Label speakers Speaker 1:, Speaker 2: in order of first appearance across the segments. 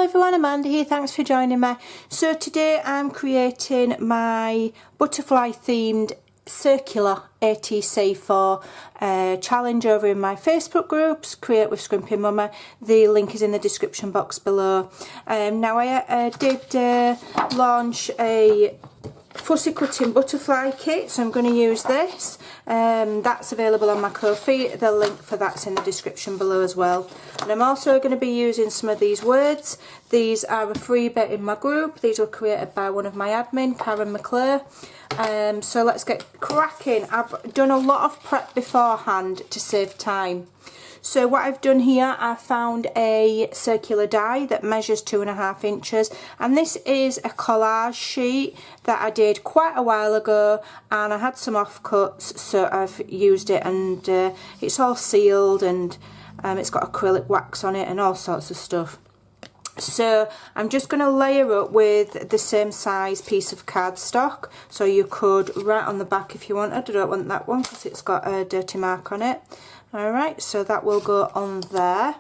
Speaker 1: Hello everyone, Amanda here, thanks for joining me. So today I'm creating my butterfly themed circular ATC for a challenge over in my Facebook groups, Create with Scrimpingmommy. The link is in the description box below. Now I did launch a fussy cutting butterfly kit, so I'm going to use this. That's available on my Ko-fi. The link for that's in the description below as well. And I'm also going to be using some of these words. These are a freebie in my group. These were created by one of my admin, Karen McClure. So let's get cracking. I've done a lot of prep beforehand to save time. So what I've done here, I found a circular die that measures 2.5 inches, and this is a collage sheet that I did quite a while ago, and I had some offcuts, so I've used it, and it's all sealed, and it's got acrylic wax on it and all sorts of stuff. So I'm just going to layer up with the same size piece of cardstock, so you could write on the back if you wanted. I don't want that one because it's got a dirty mark on it. Alright, so that will go on there.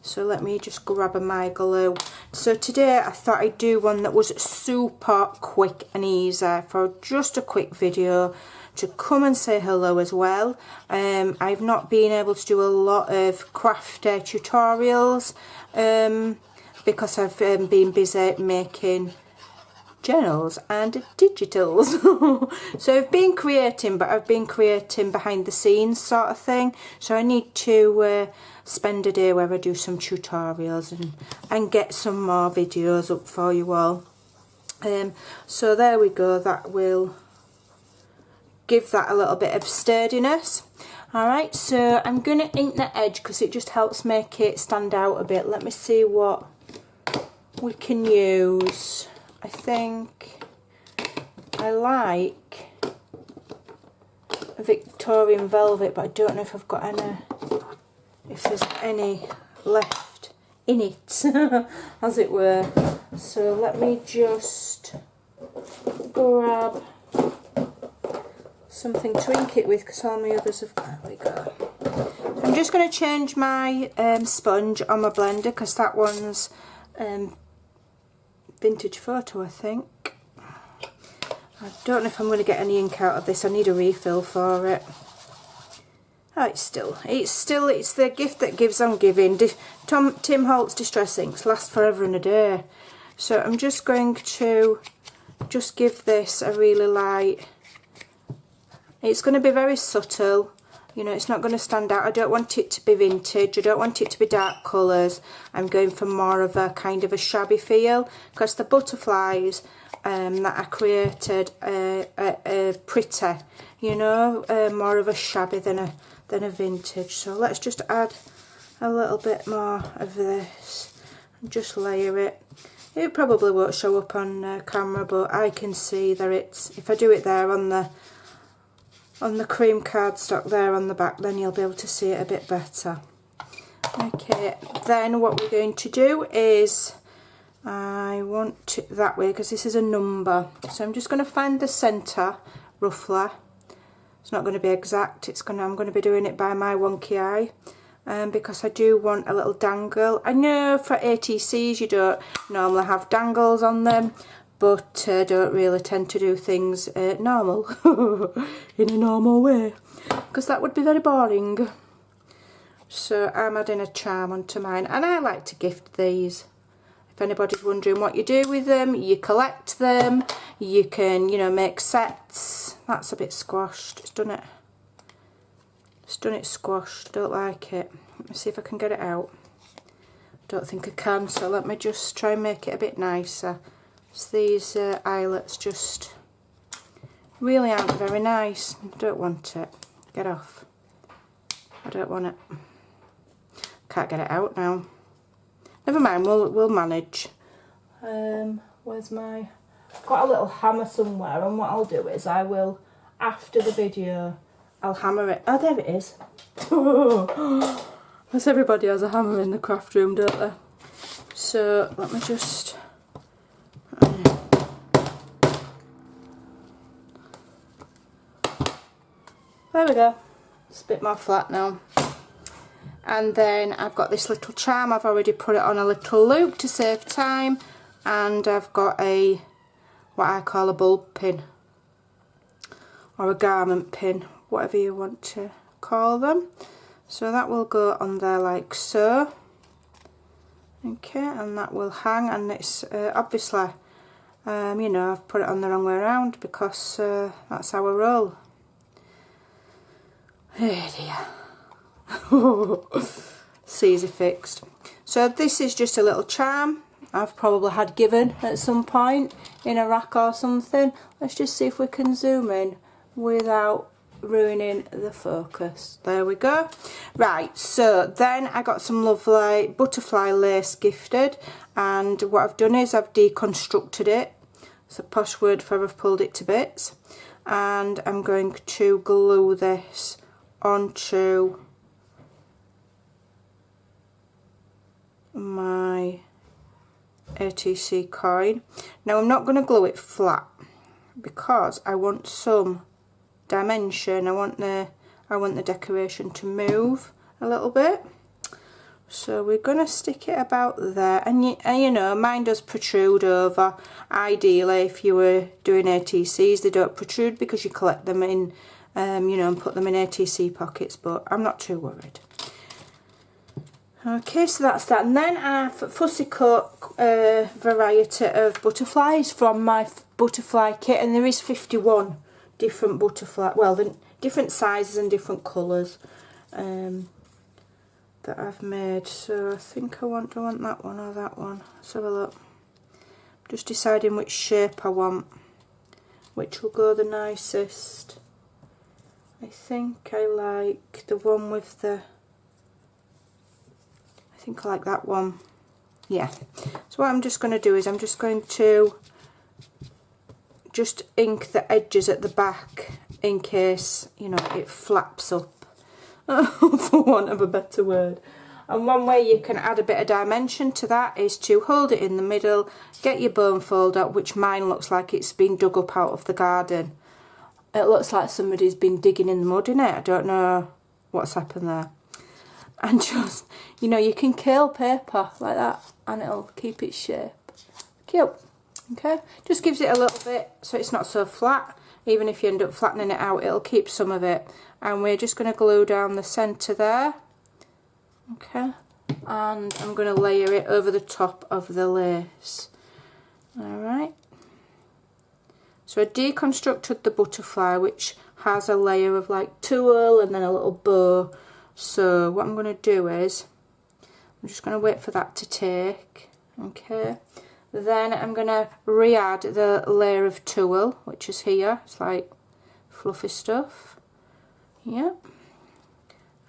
Speaker 1: So let me just grab my glue. So today I thought I'd do one that was super quick and easy for just a quick video to come and say hello as well. I've not been able to do a lot of craft tutorials because I've been busy making journals and digitals. So I've been creating, but I've been creating behind the scenes sort of thing, so I need to spend a day where I do some tutorials and get some more videos up for you all. So there we go, that will give that a little bit of sturdiness. Alright, so I'm going to ink the edge because it just helps make it stand out a bit. Let me see what we can use. I think I like a Victorian velvet, but I don't know if I've got any, if there's any left in it, as it were. So let me just grab something to ink it with, because all my others have, there we go. So I'm just going to change my sponge on my blender, because that one's vintage photo, I think. I don't know if I'm going to get any ink out of this. I need a refill for it. Oh, it's the gift that gives on giving. Tim Holtz Distress Inks last forever and a day. So I'm just going to just give this a really light. It's going to be very subtle. You know, it's not going to stand out. I don't want it to be vintage. I don't want it to be dark colours. I'm going for more of a kind of a shabby feel, because the butterflies that I created are pretty, you know, more of a shabby than a vintage. So let's just add a little bit more of this and just layer it. It probably won't show up on camera, but I can see that it's, if I do it there on the cream cardstock there on the back, then you'll be able to see it a bit better. Okay, then what we're going to do is, I want it that way because this is a number, so I'm just going to find the centre roughly. It's not going to be exact, I'm going to be doing it by my wonky eye, because I do want a little dangle. I know for ATCs you don't normally have dangles on them, but don't really tend to do things normal, in a normal way, because that would be very boring. So I'm adding a charm onto mine, and I like to gift these. If anybody's wondering what you do with them, you collect them, you can, you know, make sets. That's a bit squashed, it's done it squashed, I don't like it. Let me see if I can get it out. Don't think I can, so let me just try and make it a bit nicer. So these eyelets just really aren't very nice. I don't want it. Get off. I don't want it. Can't get it out now. Never mind, we'll manage. Where's my... Got a little hammer somewhere, and what I'll do is I will, after the video, I'll hammer it. Oh, there it is. Because everybody has a hammer in the craft room, don't they? So let me just... There we go. It's a bit more flat now. And then I've got this little charm. I've already put it on a little loop to save time, and I've got a, what I call a bulb pin or a garment pin, whatever you want to call them. So that will go on there like so. Okay, and that will hang, and it's obviously you know, I've put it on the wrong way around because that's how I roll. Oh dear. It's easy fixed. So this is just a little charm I've probably had given at some point in a rack or something. Let's just see if we can zoom in without ruining the focus. There we go. Right, so then I got some lovely butterfly lace gifted, and what I've done is I've deconstructed it. It's a posh word for I've pulled it to bits, and I'm going to glue this onto my ATC coin. Now I'm not going to glue it flat because I want some dimension. I want the decoration to move a little bit. So we're going to stick it about there, and you know, mine does protrude over. Ideally, if you were doing ATCs, they don't protrude because you collect them in you know, and put them in ATC pockets, but I'm not too worried. Okay, so that's that, and then I've fussy cut a variety of butterflies from my butterfly kit, and there is 51 different butterfly, well, different sizes and different colours that I've made. So I think do I want that one or that one? Let's have a look. Just deciding which shape I want, which will go the nicest. I think I like the one with the, I think I like that one. Yeah. So what I'm just going to do is I'm just going to just ink the edges at the back in case, you know, it flaps up, for want of a better word. And one way you can add a bit of dimension to that is to hold it in the middle, get your bone fold out, which mine looks like it's been dug up out of the garden. It looks like somebody's been digging in the mud in it. I don't know what's happened there. And just, you know, you can curl paper like that and it'll keep its shape. Cute. Okay, just gives it a little bit so it's not so flat. Even if you end up flattening it out, it'll keep some of it. And we're just going to glue down the centre there. Okay, and I'm going to layer it over the top of the lace. Alright. So I deconstructed the butterfly, which has a layer of like tulle and then a little bow. So what I'm going to do is, I'm just going to wait for that to take. Okay. Then I'm going to re-add the layer of tulle, which is here. It's like fluffy stuff. Yep.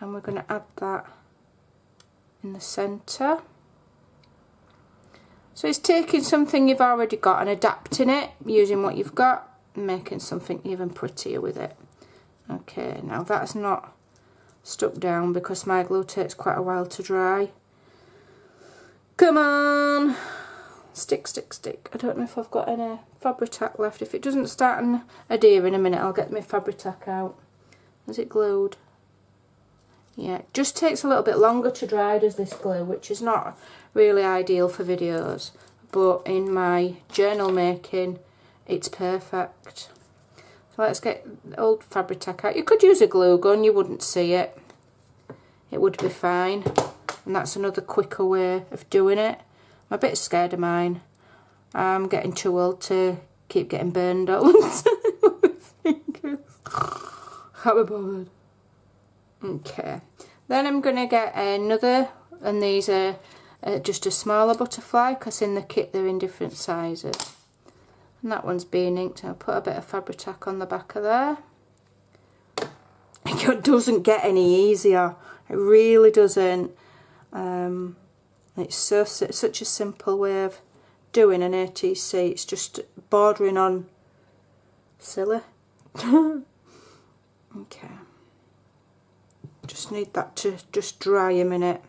Speaker 1: And we're going to add that in the centre. So it's taking something you've already got and adapting it, using what you've got, and making something even prettier with it. Okay, now that's not stuck down because my glue takes quite a while to dry. Come on! Stick, stick, stick. I don't know if I've got any Fabri-Tac left. If it doesn't start an adhere in a minute, I'll get my Fabri-Tac out. Is it glued? Yeah, it just takes a little bit longer to dry, does this glue, which is not really ideal for videos, but in my journal making it's perfect. So let's get the old Fabri-Tac out. You could use a glue gun, you wouldn't see it. It would be fine, and that's another quicker way of doing it. I'm a bit scared of mine. I'm getting too old to keep getting burned all the time with my fingers. Can't be bothered. Okay, then I'm going to get another, and these are just a smaller butterfly because in the kit they're in different sizes. And that one's being inked. I'll put a bit of Fabri-Tac on the back of there. It doesn't get any easier. It really doesn't. It's such a simple way of doing an ATC. It's just bordering on silly. Okay. Just need that to just dry a minute.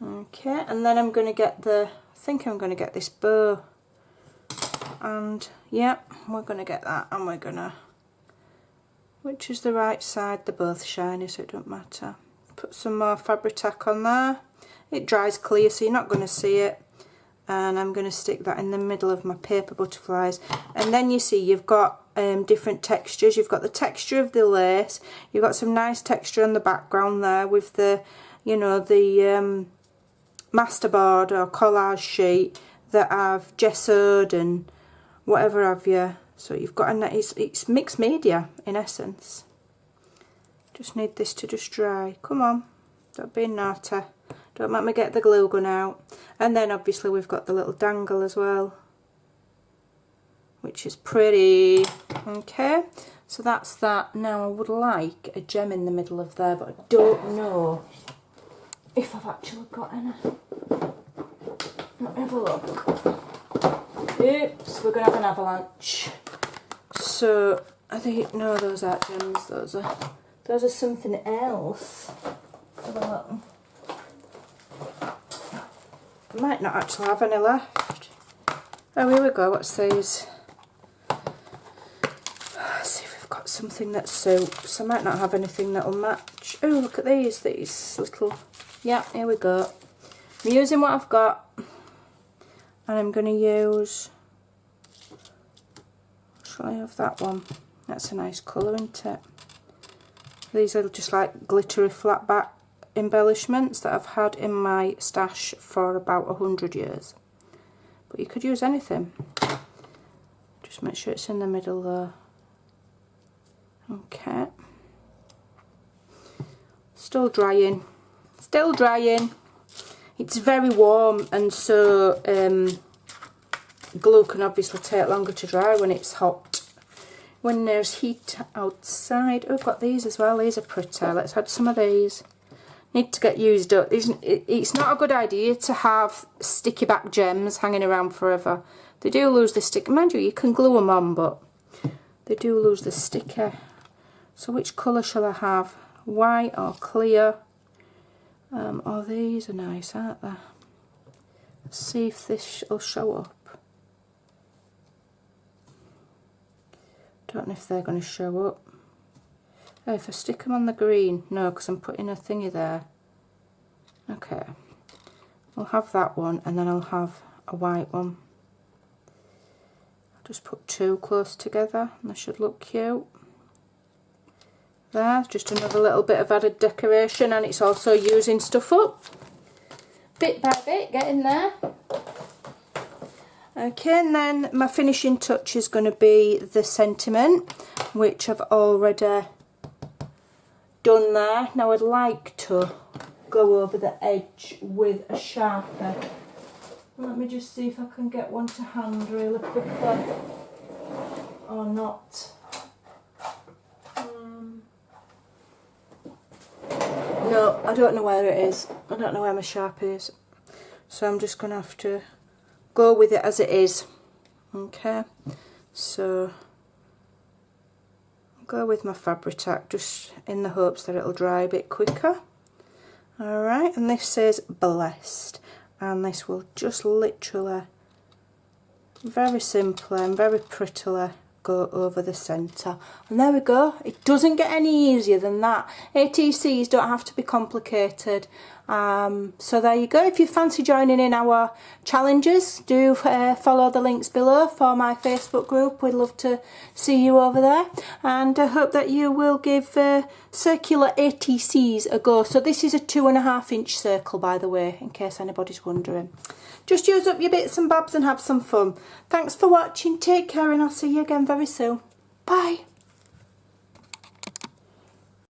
Speaker 1: Okay, and then I'm going to get I think I'm going to get this bow. And yeah, we're going to get that, and we're going to, which is the right side, they're both shiny so it don't matter. put some more Fabri-Tac on there. It dries clear so you're not going to see it. And I'm going to stick that in the middle of my paper butterflies. And then you see you've got different textures. You've got the texture of the lace. You've got some nice texture on the background there with the, you know, the masterboard or collage sheet that I've gessoed and whatever have you. So you've got it's mixed media in essence. Just need this to just dry. Come on, don't be naughty. Don't make me get the glue gun out. And then obviously we've got the little dangle as well, which is pretty. Okay, so that's that. Now I would like a gem in the middle of there, but I don't know if I've actually got any. Let me have a look. Oops, we're going to have an avalanche. So I think, no, those aren't gems, those are something else. Have a look. Might not actually have any left. Oh, here we go, what's these? Let's see if we've got something that suits. I might not have anything that'll match. Oh, look at these little, yeah, here we go. I'm using what I've got, and I'm going to use, shall I have that one? That's a nice colour, isn't it? These are just like glittery flat back embellishments that I've had in my stash for about 100 years. But you could use anything. Just make sure it's in the middle there. Okay. Still drying. Still drying. It's very warm, and so glue can obviously take longer to dry when it's hot. When there's heat outside. Oh, I've got these as well. These are pretty. Let's add some of these. Need to get used up. It's not a good idea to have sticky back gems hanging around forever. They do lose the stick. Mind you can glue them on, but they do lose the sticker. So which colour shall I have? White or clear? Oh, these are nice, aren't they? Let's see if this will show up. Don't know if they're going to show up. Oh, if I stick them on the green, no, because I'm putting a thingy there. Okay, I'll have that one, and then I'll have a white one. I'll just put two close together, and they should look cute. There, just another little bit of added decoration, and it's also using stuff up. Bit by bit, getting there. Okay, and then my finishing touch is going to be the sentiment, which I've already done there. Now I'd like to go over the edge with a Sharpie. Let me just see if I can get one to hand really quickly or not. No, I don't know where it is. I don't know where my Sharpie is. So I'm just going to have to go with it as it is. Okay, so go with my Fabri-Tac just in the hopes that it'll dry a bit quicker. Alright, and this says blessed, and this will just literally very simply and very prettily go over the centre, and there we go. It doesn't get any easier than that. ATCs don't have to be complicated. So there you go. If you fancy joining in our challenges, do follow the links below for my Facebook group. We'd love to see you over there, and I hope that you will give circular ATCs a go. So this is a 2.5 inch circle, by the way, in case anybody's wondering. Just use up your bits and bobs and have some fun. Thanks for watching, take care, and I'll see you again very soon. Bye.